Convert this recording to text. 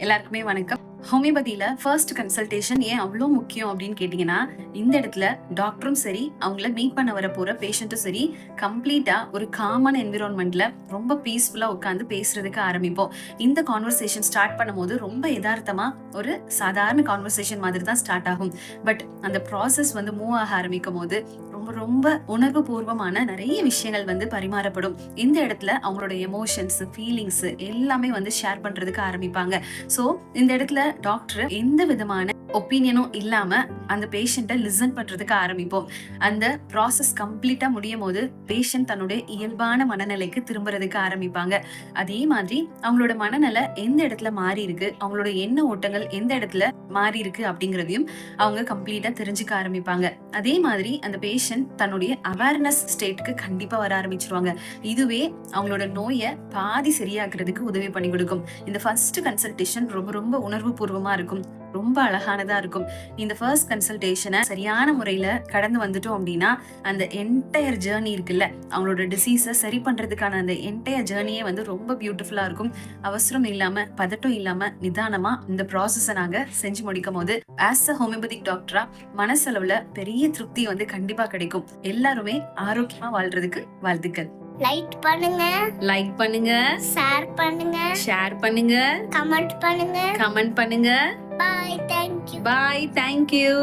எல்லாருக்குமே வணக்கம். ஹோமியோபதியில first consultation ஏன் அவ்வளோ முக்கியம் அப்படின்னு கேட்டீங்கன்னா, இந்த இடத்துல டாக்டரும் சரி, அவங்கள மீட் பண்ண வர போற பேஷண்ட்டும் சரி, கம்ப்ளீட்டா ஒரு காமன் என்விரான்மெண்ட்ல ரொம்ப பீஸ்ஃபுல்லா உட்காந்து பேசுறதுக்கு ஆரம்பிப்போம். இந்த கான்வர்சேஷன் ஸ்டார்ட் பண்ணும்போது ரொம்ப யதார்த்தமா ஒரு சாதாரண கான்வர்சேஷன் மாதிரி தான் ஸ்டார்ட் ஆகும். பட் அந்த ப்ராசஸ் மூவ் ஆக ஆரம்பிக்கும் போது ரொம்ப ரொம்ப உணர்வு பூர்வமான நிறைய விஷயங்கள் பரிமாறப்படும். இந்த இடத்துல அவங்களோட எமோஷன்ஸ், ஃபீலிங்ஸ் எல்லாமே ஷேர் பண்றதுக்கு ஆரம்பிப்பாங்க. சோ இந்த இடத்துல டாக்டர் எந்த விதமான ஒப்பீனியனும் இல்லாம அந்த பேஷண்ட்டை லிசன் பண்றதுக்கு ஆரம்பிப்போம். அந்த ப்ராசஸ் கம்ப்ளீட்டா முடியும் போது பேஷண்ட் தன்னுடைய இயல்பான மனநிலைக்கு திரும்புறதுக்கு ஆரம்பிப்பாங்க. அதே மாதிரி அவங்களோட மனநிலை எந்த இடத்துல மாறி இருக்கு, அவங்களோட எண்ண ஓட்டங்கள் எந்த இடத்துல மாறி இருக்கு அப்படிங்கறதையும் அவங்க கம்ப்ளீட்டா தெரிஞ்சுக்க ஆரம்பிப்பாங்க. அதே மாதிரி அந்த பேஷண்ட் தன்னுடைய அவேர்னஸ் ஸ்டேட்டுக்கு கண்டிப்பா வர ஆரம்பிச்சிருவாங்க. இதுவே அவங்களோட நோயை பாதி சரியாக்குறதுக்கு உதவி பண்ணி கொடுக்கும். இந்த ஃபர்ஸ்ட் கன்சல்டேஷன் ரொம்ப ரொம்ப உணர்வு பூர்வமா இருக்கும், ரொம்ப அழகானதா இருக்கும். இந்த ஃபர்ஸ்ட் கன்சல்டேஷனை சரியான முறையில கடந்து வந்துட்டோம் அப்படின்னா அந்த என்டையர் ஜேர்னி இருக்குல்ல, அவங்களோட டிசீஸை சரி பண்றதுக்கான அந்த என்டையர் ஜேர்னியே ரொம்ப பியூட்டிஃபுல்லா இருக்கும். அவசரம் இல்லாம, பதட்டம் இல்லாம, நிதானமா இந்த ப்ராசஸை நாங்க செஞ்சு முடிக்கும் போது ஆஸ் அ ஹோமியோபதிக் டாக்டரா மனசளவுல பெரிய திருப்தி கண்டிப்பா கிடைக்கும். எல்லாருமே ஆரோக்கியமா வாழ்றதுக்கு வாழ்த்துக்கள். லைக் பண்ணுங்க, ஷேர் பண்ணுங்க, கமெண்ட் பண்ணுங்க. கமெண்ட் பண்ணுங்க. Bye, thank you. Bye, thank you.